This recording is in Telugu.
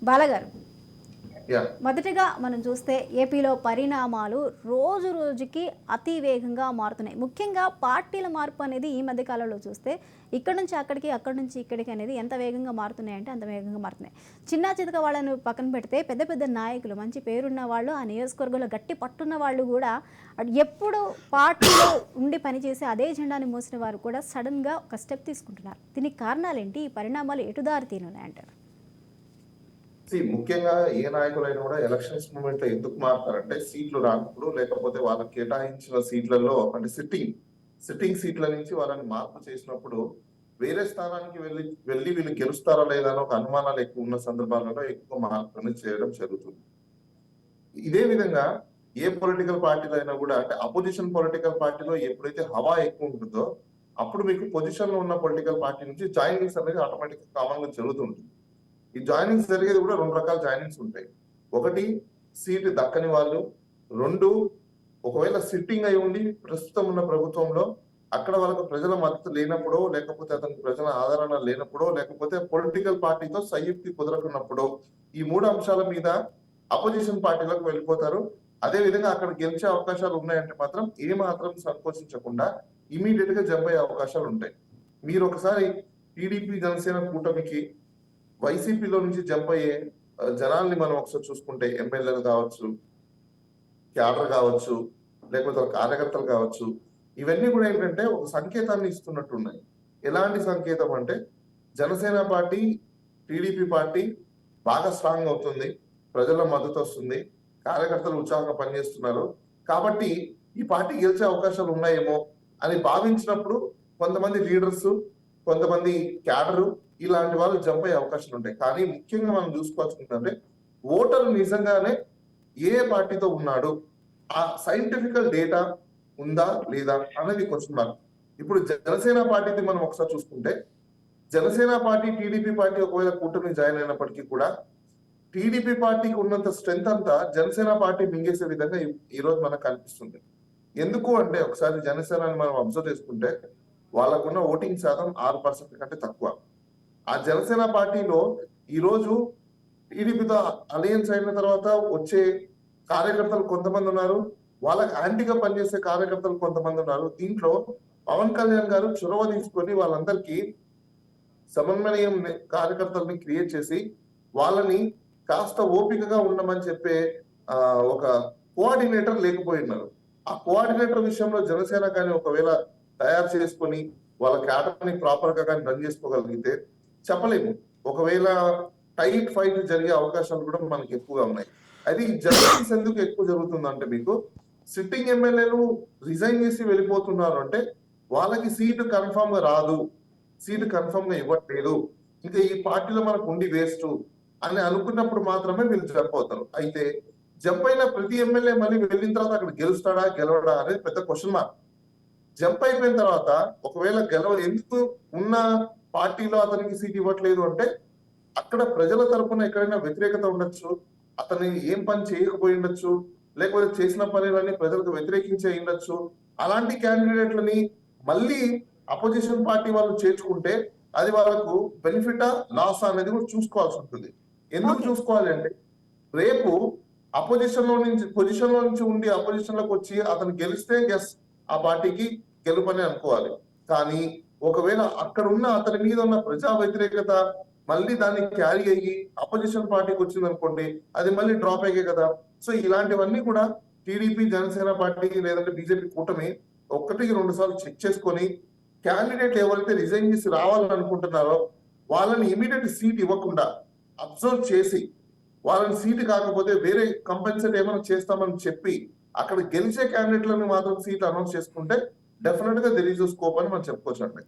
బాలగారు, యాహ్! మొదటగా మనం చూస్తే ఏపీలో పరిణామాలు రోజు రోజుకి అతి వేగంగా మారుతున్నాయి. ముఖ్యంగా పార్టీల మార్పు అనేది ఈ మధ్య కాలంలో చూస్తే ఇక్కడి నుంచి అక్కడికి, అక్కడి నుంచి ఇక్కడికి అనేది ఎంత వేగంగా మారుతున్నాయంటే అంత వేగంగా మారుతున్నాయి. చిన్నా చితక వాళ్ళను పక్కన పెడితే పెద్ద పెద్ద నాయకులు, మంచి పేరున్న వాళ్ళు, ఆ నియోజకవర్గంలో గట్టి పట్టున్న వాళ్ళు కూడా ఎప్పుడు పార్టీలో ఉండి పనిచేసి అదే జెండాని మోసిన వారు కూడా సడన్‌గా ఒక స్టెప్ తీసుకుంటున్నారు. దీనికి కారణాలేంటి? ఈ పరిణామాలు ఎటు దారి తీనున్నాయంటారు? ముఖ్యంగా ఏ నాయకులైనా కూడా ఎలక్షన్స్ మూమెంట్‌లో ఎందుకు మారుతారంటే సీట్లు రానప్పుడు, లేకపోతే వాళ్ళకి కేటాయించిన సీట్లలో అంటే సిట్టింగ్ సీట్ల నుంచి వాళ్ళని మార్పు చేసినప్పుడు, వేరే స్థానానికి వెళ్లి వీళ్ళు గెలుస్తారా లేదా అని ఒక అనుమానాలు ఎక్కువ ఉన్న సందర్భాలలో ఎక్కువ మార్పులను చేయడం జరుగుతుంది. ఇదే విధంగా ఏ పొలిటికల్ పార్టీలో అయినా కూడా అంటే అపోజిషన్ పొలిటికల్ పార్టీలో ఎప్పుడైతే హవా ఎక్కువ ఉంటుందో, అప్పుడు మీకు పొజిషన్‌లో ఉన్న పొలిటికల్ పార్టీ నుంచి జాయినింగ్స్ అనేది ఆటోమేటిక్‌గా కామన్‌గా జరుగుతుంటుంది. ఈ జాయినింగ్స్ జరిగేది కూడా 2 రకాల జాయినింగ్స్ ఉంటాయి. ఒకటి సీటు దక్కని వాళ్ళు. 2 ఒకవేళ సిట్టింగ్ అయి ఉండి ప్రస్తుతం ఉన్న ప్రభుత్వంలో అక్కడ వాళ్ళకు ప్రజల మద్దతు లేనప్పుడో, లేకపోతే అతనికి ప్రజల ఆదరణ లేనప్పుడో, లేకపోతే పొలిటికల్ పార్టీతో సయోక్తి కుదరకున్నప్పుడో, ఈ 3 అంశాల మీద అపోజిషన్ పార్టీలకు వెళ్ళిపోతారు. అదే విధంగా అక్కడ గెలిచే అవకాశాలు ఉన్నాయంటే మాత్రం ఏ మాత్రం సంకోచించకుండా ఇమ్మీడియేట్ గా జంప్ అయ్యే అవకాశాలు ఉంటాయి. మీరు ఒకసారి టీడీపీ, జనసేన కూటమికి వైసీపీలో నుంచి జంప్ అయ్యే జనాల్ని మనం ఒకసారి చూసుకుంటే ఎమ్మెల్యేలు కావచ్చు, క్యాడర్ కావచ్చు, లేకపోతే వాళ్ళ కార్యకర్తలు కావచ్చు. ఇవన్నీ కూడా ఏంటంటే ఒక సంకేతాన్ని ఇస్తున్నట్టున్నాయి. ఎలాంటి సంకేతం అంటే జనసేన పార్టీ, టీడీపీ పార్టీ బాగా స్ట్రాంగ్ అవుతుంది. ప్రజల మద్దతు వస్తుంది. కార్యకర్తలు ఉత్సాహంగా పనిచేస్తున్నారు. కాబట్టి ఈ పార్టీ గెలిచే అవకాశాలు ఉన్నాయేమో అని భావించినప్పుడు కొంతమంది లీడర్స్, కొంతమంది క్యాడరు ఇలాంటి వాళ్ళు జంప్ అయ్యే అవకాశాలు ఉంటాయి. కానీ ముఖ్యంగా మనం చూసుకోవాల్సిందంటే ఓటరు నిజంగానే ఏ పార్టీతో ఉన్నాడు, ఆ సైంటిఫికల్ డేటా ఉందా లేదా అనేది క్వశ్చన్ మార్క్. ఇప్పుడు జనసేన పార్టీని మనం ఒకసారి చూసుకుంటే, జనసేన పార్టీ, టీడీపీ పార్టీ ఒకవేళ కూటమి జాయిన్ అయినప్పటికీ కూడా టీడీపీ పార్టీకి ఉన్నంత స్ట్రెంత్ అంతా జనసేన పార్టీ మింగేసే విధంగా ఈ రోజు మనకు కనిపిస్తుంది. ఎందుకు అంటే ఒకసారి జనసేనని మనం అబ్జర్వ్ చేసుకుంటే వాళ్ళకున్న ఓటింగ్ శాతం 6% కంటే తక్కువ. ఆ జనసేన పార్టీలో ఈ రోజు టీడీపీతో అలయన్స్ అయిన తర్వాత వచ్చే కార్యకర్తలు కొంతమంది ఉన్నారు. వాళ్ళకి యాంటీగా పనిచేసే కార్యకర్తలు కొంతమంది ఉన్నారు. దీంట్లో పవన్ కళ్యాణ్ గారు చొరవ తీసుకొని వాళ్ళందరికీ సమన్వయం కార్యకర్తల్ని క్రియేట్ చేసి వాళ్ళని కాస్త ఓపికగా ఉండమని చెప్పే ఒక కోఆర్డినేటర్ లేకపోయినారు. ఆ కోఆర్డినేటర్ విషయంలో జనసేన కానీ ఒకవేళ తయారు చేసుకొని వాళ్ళ క్యాడర్ ని ప్రాపర్ గా కానీ రన్ చేసుకోగలిగితే చెప్పలేము. ఒకవేళ టైట్ ఫైట్ జరిగే అవకాశాలు కూడా మనకి ఎక్కువగా ఉన్నాయి. అది జర్నలిస్ట్ ఎందుకు ఎక్కువ జరుగుతుందంటే మీకు సిట్టింగ్ ఎమ్మెల్యేలు రిజైన్ చేసి వెళ్ళిపోతున్నారు అంటే వాళ్ళకి సీటు కన్ఫర్మ్ గా రాదు, సీటు కన్ఫర్మ్ గా ఇవ్వట్లేదు, ఇంకా ఈ పార్టీలో మనకు ఉండి వేస్ట్ అని అనుకున్నప్పుడు మాత్రమే వీళ్ళు జంప్ అవుతారు. అయితే జంప్ అయిన ప్రతి ఎమ్మెల్యే మళ్ళీ వెళ్ళిన తర్వాత అక్కడ గెలుస్తాడా గెలవడా అనేది పెద్ద క్వశ్చన్ మార్క్. జంప్ అయిపోయిన తర్వాత ఒకవేళ ఎందుకు ఉన్న పార్టీలో అతనికి సీట్ ఇవ్వట్లేదు అంటే అక్కడ ప్రజల తరపున ఎక్కడైనా వ్యతిరేకత ఉండొచ్చు, అతను ఏం పని చేయకపోయి ఉండొచ్చు, లేకపోతే చేసిన పనులన్నీ ప్రజలకు వ్యతిరేకించే ఉండొచ్చు. అలాంటి క్యాండిడేట్లని మళ్ళీ అపోజిషన్ పార్టీ వాళ్ళు చేర్చుకుంటే అది వాళ్ళకు బెనిఫిటా లాస్ అనేది కూడా చూసుకోవాల్సి ఉంటుంది. ఎందుకు ఓకే. చూసుకోవాలి అంటే రేపు పొజిషన్ లో నుంచి ఉండి అపోజిషన్ లోకి వచ్చి అతను గెలిస్తే ఆ పార్టీకి గెలుపని అనుకోవాలి. కానీ ఒకవేళ అక్కడ ఉన్న అతని మీద ఉన్న ప్రజా వ్యతిరేకత మళ్ళీ దాన్ని క్యారీ అయ్యి అపోజిషన్ పార్టీకి వచ్చింది అనుకోండి, అది మళ్ళీ డ్రాప్ అయ్యే కదా. సో ఇలాంటివన్నీ కూడా టీడీపీ, జనసేన పార్టీ లేదంటే బీజేపీ కూటమి 1-2 సార్లు చెక్ చేసుకొని క్యాండిడేట్ ఎవరైతే రిజైన్ చేసి రావాలనుకుంటున్నారో వాళ్ళని ఇమీడియట్ సీట్ ఇవ్వకుండా అబ్జర్వ్ చేసి వాళ్ళని సీటు కాకపోతే వేరే కంపెన్సేట్ ఏమైనా చేస్తామని చెప్పి అక్కడ గెలిచే క్యాండిడేట్లను మాత్రం సీట్ అనౌన్స్ చేసుకుంటే డెఫినెట్ గా దెర్ ఈస్ స్కోప్ అని మనం చెప్పుకోవచ్చు అండి.